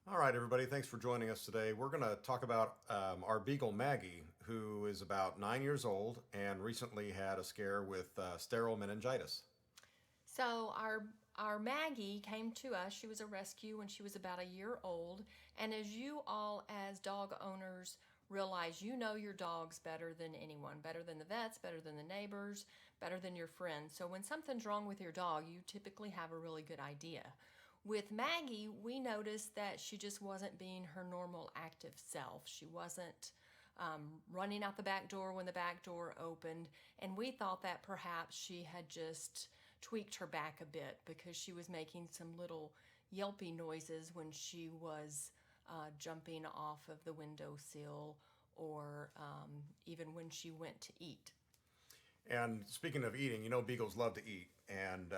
All right, everybody, thanks for joining us today. We're going to talk about our Beagle Maggie, who is about 9 years old and recently had a scare with sterile meningitis. So our Maggie came to us. She was a rescue when she was about a year old. And as you all, as dog owners, realize, you know your dogs better than anyone, better than the vets, better than the neighbors, better than your friends. So when something's wrong with your dog, you typically have a really good idea. With Maggie, we noticed that she just wasn't being her normal active self. She wasn't running out the back door when the back door opened, and we thought that perhaps she had just tweaked her back a bit because she was making some little yelpy noises when she was jumping off of the windowsill or even when she went to eat. And speaking of eating, you know, Beagles love to eat. And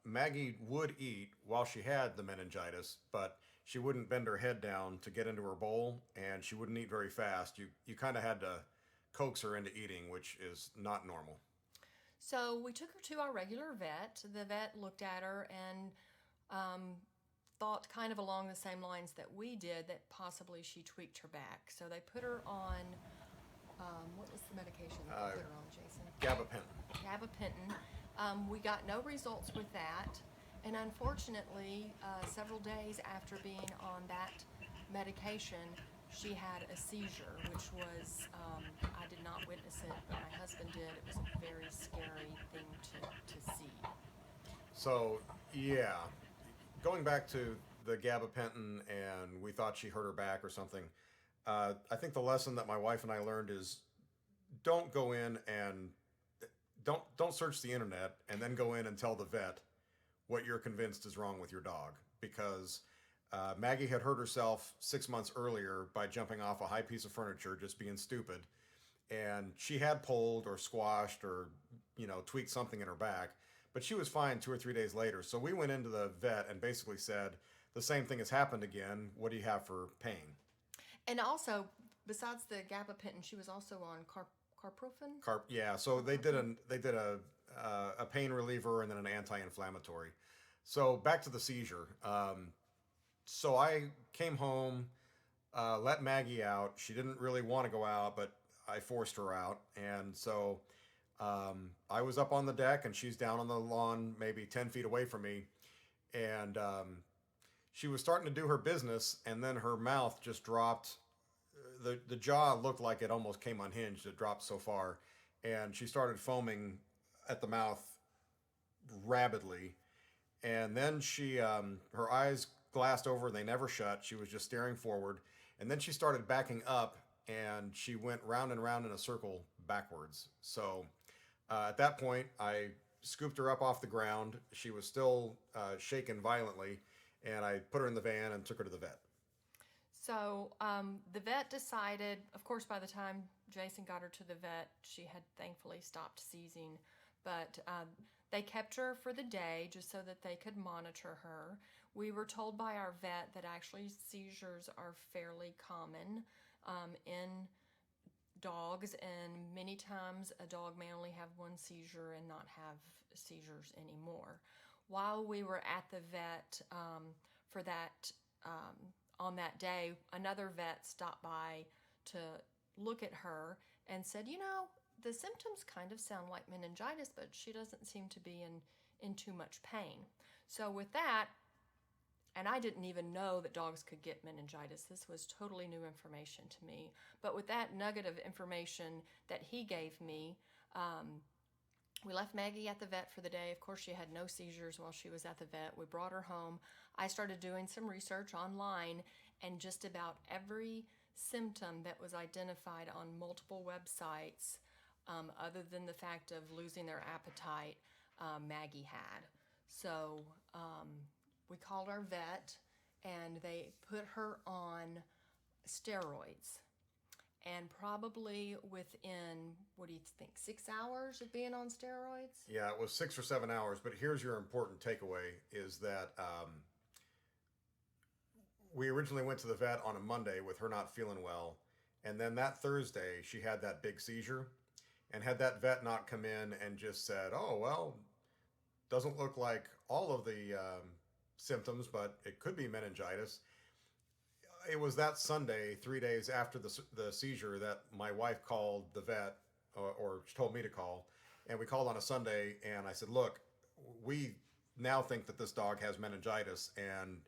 Maggie would eat while she had the meningitis, but she wouldn't bend her head down to get into her bowl, and she wouldn't eat very fast. You kind of had to coax her into eating, which is not normal. So we took her to our regular vet. The vet looked at her and thought kind of along the same lines that we did, that possibly she tweaked her back. So they put her on, what was the medication that they put her on, Jason? Gabapentin. Gabapentin. We got no results with that. And unfortunately, several days after being on that medication, she had a seizure, which was, I did not witness it, but my husband did. It was a very scary thing to see. So, yeah, going back to the gabapentin, and we thought she hurt her back or something. I think the lesson that my wife and I learned is don't go in and don't search the internet and then go in and tell the vet what you're convinced is wrong with your dog, because Maggie had hurt herself 6 months earlier by jumping off a high piece of furniture, just being stupid, and she had pulled or squashed or tweaked something in her back, but she was fine 2 or 3 days later. So we went into the vet and basically said the same thing has happened again. What do you have for pain? And also, besides the gabapentin, she was also on carprofen. Carp, yeah. So they did a pain reliever and then an anti-inflammatory. So back to the seizure. So I came home, let Maggie out. She didn't really want to go out, but I forced her out. And so I was up on the deck and she's down on the lawn, maybe 10 feet away from me. And she was starting to do her business, and then her mouth just dropped. The jaw looked like it almost came unhinged. It dropped so far. And she started foaming at the mouth rapidly. And then her eyes glassed over and they never shut. She was just staring forward. And then she started backing up and she went round and round in a circle backwards. So at that point, I scooped her up off the ground. She was still shaken violently. And I put her in the van and took her to the vet. So the vet decided, of course, by the time Jason got her to the vet, she had thankfully stopped seizing. But they kept her for the day just so that they could monitor her. We were told by our vet that actually seizures are fairly common in dogs, and many times a dog may only have one seizure and not have seizures anymore. While we were at the vet for that, on that day, another vet stopped by to look at her and said, the symptoms kind of sound like meningitis, but she doesn't seem to be in too much pain. So with that, and I didn't even know that dogs could get meningitis. This was totally new information to me. But with that nugget of information that he gave me, we left Maggie at the vet for the day. Of course, she had no seizures while she was at the vet. We brought her home. I started doing some research online, and just about every symptom that was identified on multiple websites, other than the fact of losing their appetite, Maggie had. So we called our vet, and they put her on steroids. And probably within, what do you think, 6 hours of being on steroids? Yeah, it was 6 or 7 hours. But here's your important takeaway: is that we originally went to the vet on a Monday with her not feeling well, and then that Thursday she had that big seizure. And had that vet not come in and just said, "Oh well, doesn't look like all of the symptoms, but it could be meningitis," it was that Sunday, 3 days after the seizure, that my wife called the vet, or she told me to call, and we called on a Sunday, and I said, "Look, we now think that this dog has meningitis, and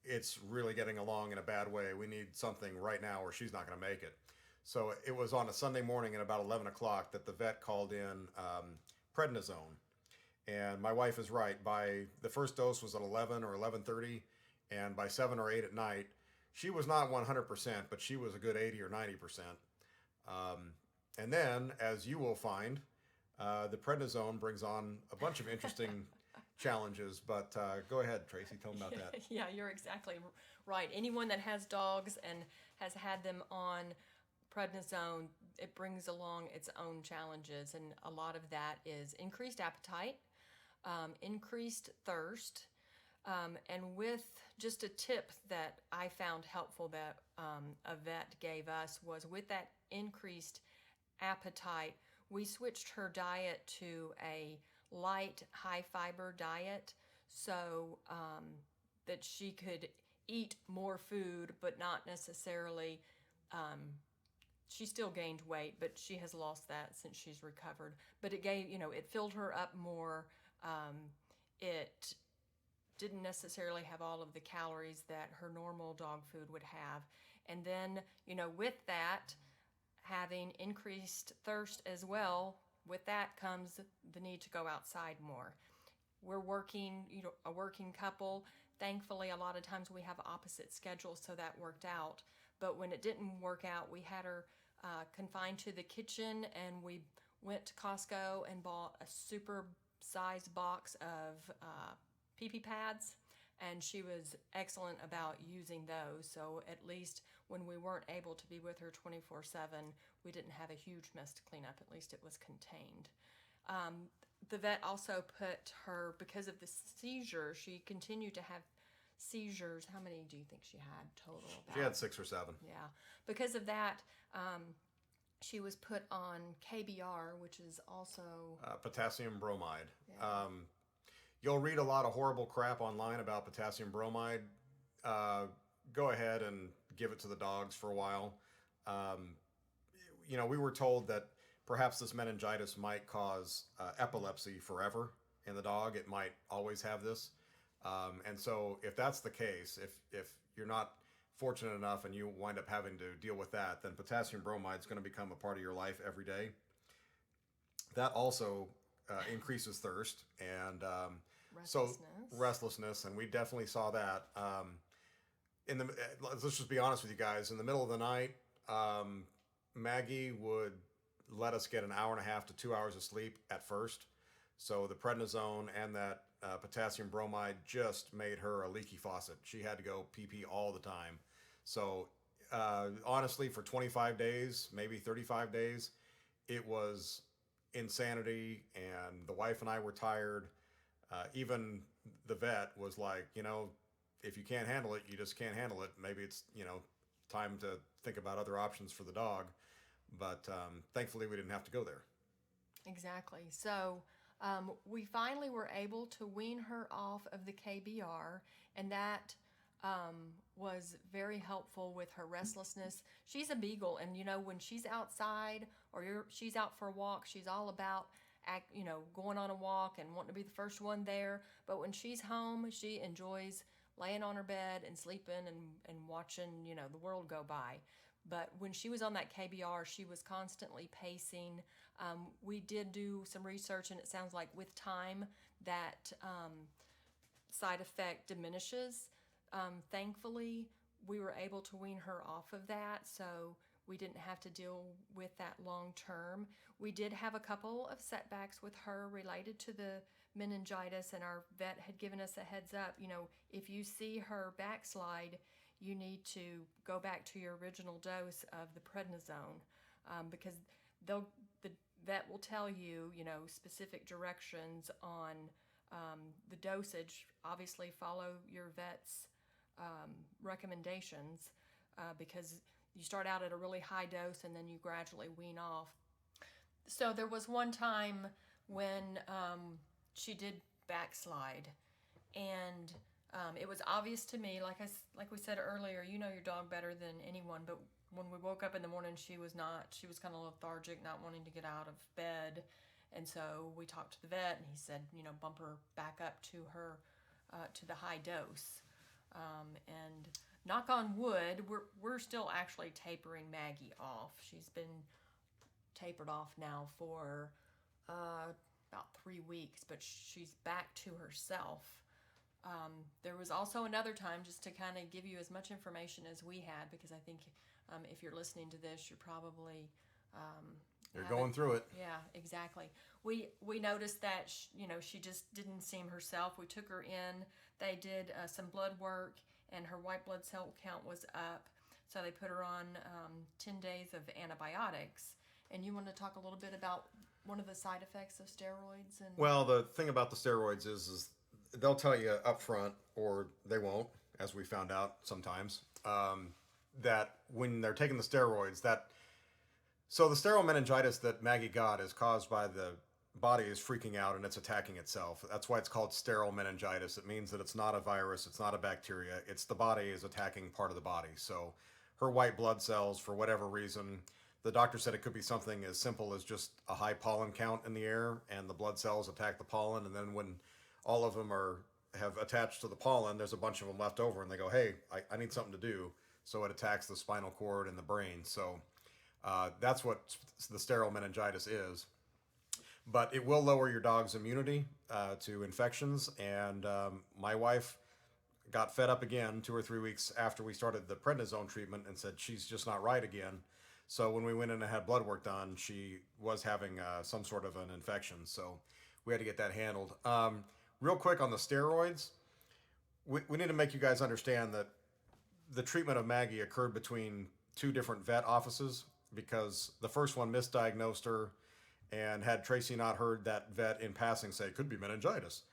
it's really getting along in a bad way. We need something right now, or she's not going to make it." So it was on a Sunday morning at about 11 o'clock that the vet called in prednisone. And my wife is right. By the first dose was at 11 or 11:30, and by 7 or 8 at night, she was not 100%, but she was a good 80 or 90%. And then, as you will find, the prednisone brings on a bunch of interesting challenges. But go ahead, Tracy, tell them about that. Yeah, you're exactly right. Anyone that has dogs and has had them on prednisone, it brings along its own challenges, and a lot of that is increased appetite, increased thirst, and with just a tip that I found helpful that a vet gave us was with that increased appetite, we switched her diet to a light, high fiber diet so that she could eat more food, but not necessarily. She still gained weight, but she has lost that since she's recovered. But it gave, it filled her up more. It didn't necessarily have all of the calories that her normal dog food would have. And then, with that, having increased thirst as well, with that comes the need to go outside more. We're working, a working couple. Thankfully, a lot of times we have opposite schedules, so that worked out. But when it didn't work out, we had her confined to the kitchen, and we went to Costco and bought a super sized box of pee-pee pads, and she was excellent about using those. So at least when we weren't able to be with her 24/7, we didn't have a huge mess to clean up. At least it was contained. The vet also put her, because of the seizure, she continued to have seizures. How many do you think she had total? She had 6 or 7. Yeah. Because of that, she was put on KBR, which is also Potassium bromide. Yeah. You'll read a lot of horrible crap online about potassium bromide. Go ahead and give it to the dogs for a while. We were told that perhaps this meningitis might cause epilepsy forever in the dog. It might always have this. And so if that's the case, if you're not fortunate enough and you wind up having to deal with that, then potassium bromide is going to become a part of your life every day. That also increases thirst and restlessness, and we definitely saw that. Let's just be honest with you guys. In the middle of the night, Maggie would let us get an hour and a half to 2 hours of sleep at first. So the prednisone and that potassium bromide just made her a leaky faucet. She had to go pee all the time. So honestly, for 25 days, maybe 35 days, it was insanity, and the wife and I were tired. Even the vet was like, if you can't handle it, you just can't handle it. Maybe it's, time to think about other options for the dog. But thankfully, we didn't have to go there. Exactly. So we finally were able to wean her off of the KBR, and that was very helpful with her restlessness. She's a Beagle, and when she's outside or she's out for a walk, she's all about going on a walk and wanting to be the first one there. But when she's home, she enjoys laying on her bed and sleeping and watching the world go by. But when she was on that KBR, she was constantly pacing. We did do some research, and it sounds like with time that side effect diminishes. Thankfully, we were able to wean her off of that, so we didn't have to deal with that long term. We did have a couple of setbacks with her related to the meningitis, and our vet had given us a heads up. If you see her backslide, you need to go back to your original dose of the prednisone, because the vet will tell you, specific directions on the dosage. Obviously, follow your vet's recommendations, because you start out at a really high dose and then you gradually wean off. So there was one time when she did backslide, and It was obvious to me, like we said earlier, you know your dog better than anyone, but when we woke up in the morning, she was kind of lethargic, not wanting to get out of bed. And so we talked to the vet, and he said, bump her back up to to the high dose. And knock on wood, we're still actually tapering Maggie off. She's been tapered off now for about 3 weeks, but she's back to herself. There was also another time, just to kind of give you as much information as we had, because I think if you're listening to this, you're probably You're going through it. Yeah, exactly. We noticed that she just didn't seem herself. We took her in. They did some blood work, and her white blood cell count was up. So they put her on 10 days of antibiotics. And you want to talk a little bit about one of the side effects of steroids? Well, the thing about the steroids is they'll tell you up front, or they won't, as we found out sometimes, that when they're taking the steroids, so the sterile meningitis that Maggie got is caused by the body is freaking out and it's attacking itself. That's why it's called sterile meningitis. It means that it's not a virus, it's not a bacteria, it's the body is attacking part of the body. So her white blood cells, for whatever reason, the doctor said it could be something as simple as just a high pollen count in the air, and the blood cells attack the pollen, and then when all of them have attached to the pollen, there's a bunch of them left over, and they go, hey, I need something to do. So it attacks the spinal cord and the brain. So that's what the sterile meningitis is. But it will lower your dog's immunity to infections. And my wife got fed up again 2 or 3 weeks after we started the prednisone treatment and said she's just not right again. So when we went in and had blood work done, she was having some sort of an infection. So we had to get that handled. Real quick on the steroids, we need to make you guys understand that the treatment of Maggie occurred between 2 different vet offices, because the first one misdiagnosed her, and had Tracy not heard that vet in passing say it could be meningitis,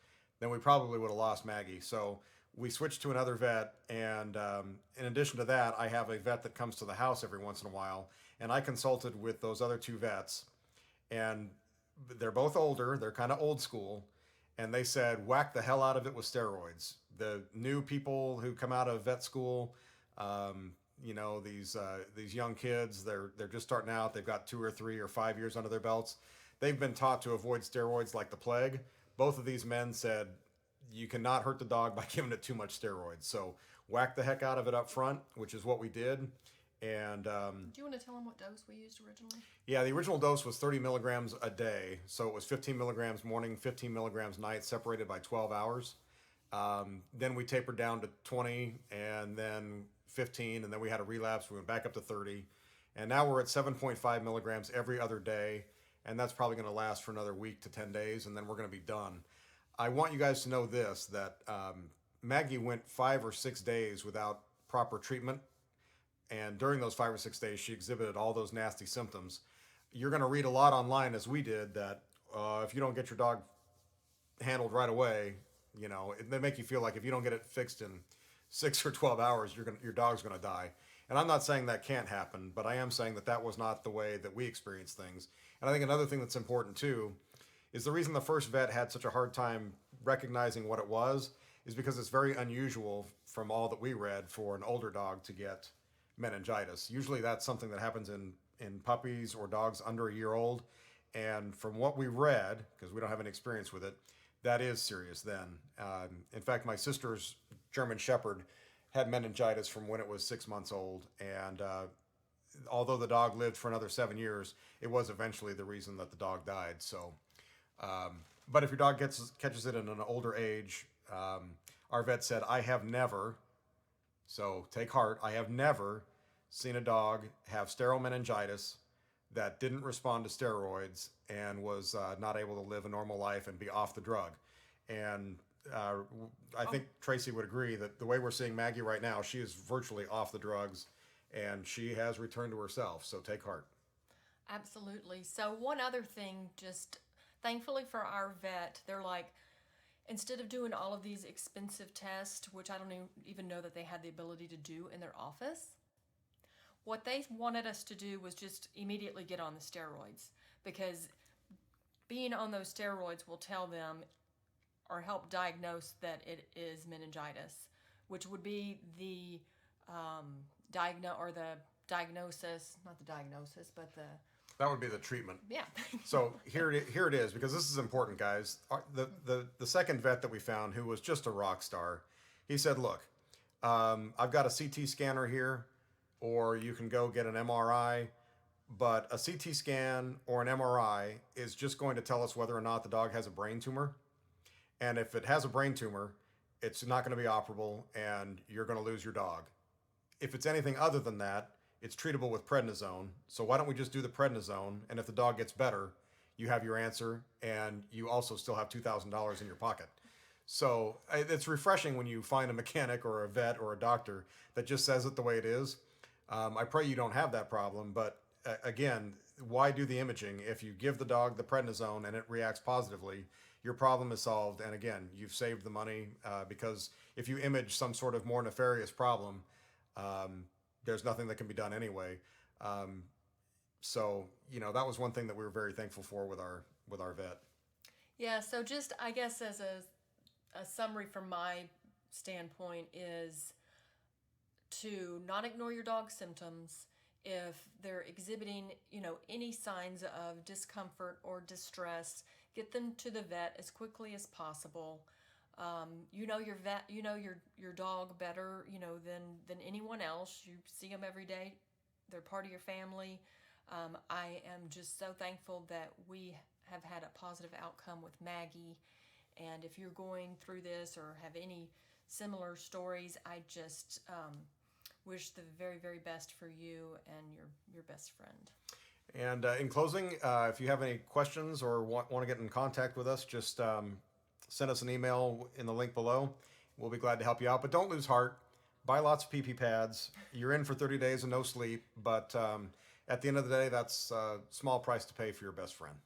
then we probably would have lost Maggie. So we switched to another vet, and in addition to that, I have a vet that comes to the house every once in a while, and I consulted with those other 2 vets, and they're both older, they're kind of old school, and they said whack the hell out of it with steroids. The new people who come out of vet school, these young kids, they're just starting out, they've got 2 or 3 or 5 years under their belts, they've been taught to avoid steroids like the plague. Both of these men said you cannot hurt the dog by giving it too much steroids, so whack the heck out of it up front, which is what we did. And do you want to tell them what dose we used originally? Yeah, the original dose was 30 milligrams a day, so it was 15 milligrams morning, 15 milligrams night, separated by 12 hours. Then we tapered down to 20, and then 15, and then we had a relapse. We went back up to 30, and now we're at 7.5 milligrams every other day, and that's probably going to last for another week to 10 days, and then we're going to be done. I want you guys to know this, that Maggie went 5 or 6 days without proper treatment, and during those 5 or 6 days, she exhibited all those nasty symptoms. You're going to read a lot online, as we did, that if you don't get your dog handled right away, they make you feel like if you don't get it fixed in 6 or 12 hours, your dog's going to die. And I'm not saying that can't happen, but I am saying that was not the way that we experience things. And I think another thing that's important too is the reason the first vet had such a hard time recognizing what it was is because it's very unusual, from all that we read, for an older dog to get meningitis. Usually that's something that happens in puppies or dogs under a year old. And from what we read, because we don't have any experience with it, that is serious then. In fact, my sister's German Shepherd had meningitis from when it was 6 months old. And although the dog lived for another 7 years, it was eventually the reason that the dog died. So, but if your dog catches it in an older age, our vet said, I have never, so take heart, I have never seen a dog have sterile meningitis that didn't respond to steroids and was not able to live a normal life and be off the drug. And I think Tracy would agree that the way we're seeing Maggie right now, she is virtually off the drugs, and she has returned to herself. So take heart. Absolutely. So one other thing, just thankfully for our vet, they're like, instead of doing all of these expensive tests, which I don't even know that they had the ability to do in their office, what they wanted us to do was just immediately get on the steroids, because being on those steroids will tell them or help diagnose that it is meningitis, which would be the diagnosis, not the diagnosis, but the That would be the treatment. yeah. So here it is, because this is important, guys. The second vet that we found, who was just a rock star, he said, look, I've got a CT scanner here, or you can go get an MRI, but a CT scan or an MRI is just going to tell us whether or not the dog has a brain tumor. And if it has a brain tumor, it's not going to be operable and you're going to lose your dog. If it's anything other than that, it's treatable with prednisone. So why don't we just do the prednisone? And if the dog gets better, you have your answer, and you also still have $2,000 in your pocket. So it's refreshing when you find a mechanic or a vet or a doctor that just says it the way it is. I pray you don't have that problem, but again, why do the imaging? If you give the dog the prednisone and it reacts positively, your problem is solved. And again, you've saved the money, because if you image some sort of more nefarious problem, there's nothing that can be done anyway. So that was one thing that we were very thankful for with our vet. Yeah, so just I guess as a summary from my standpoint is to not ignore your dog's symptoms. If they're exhibiting, any signs of discomfort or distress, get them to the vet as quickly as possible. Your vet, your dog better, than anyone else. You see them every day. They're part of your family. I am just so thankful that we have had a positive outcome with Maggie. And if you're going through this or have any similar stories, I just wish the very, very best for you and your best friend. And in closing, if you have any questions or want to get in contact with us, just send us an email in the link below. We'll be glad to help you out. But don't lose heart. Buy lots of pee-pee pads. You're in for 30 days and no sleep. But at the end of the day, that's a small price to pay for your best friend.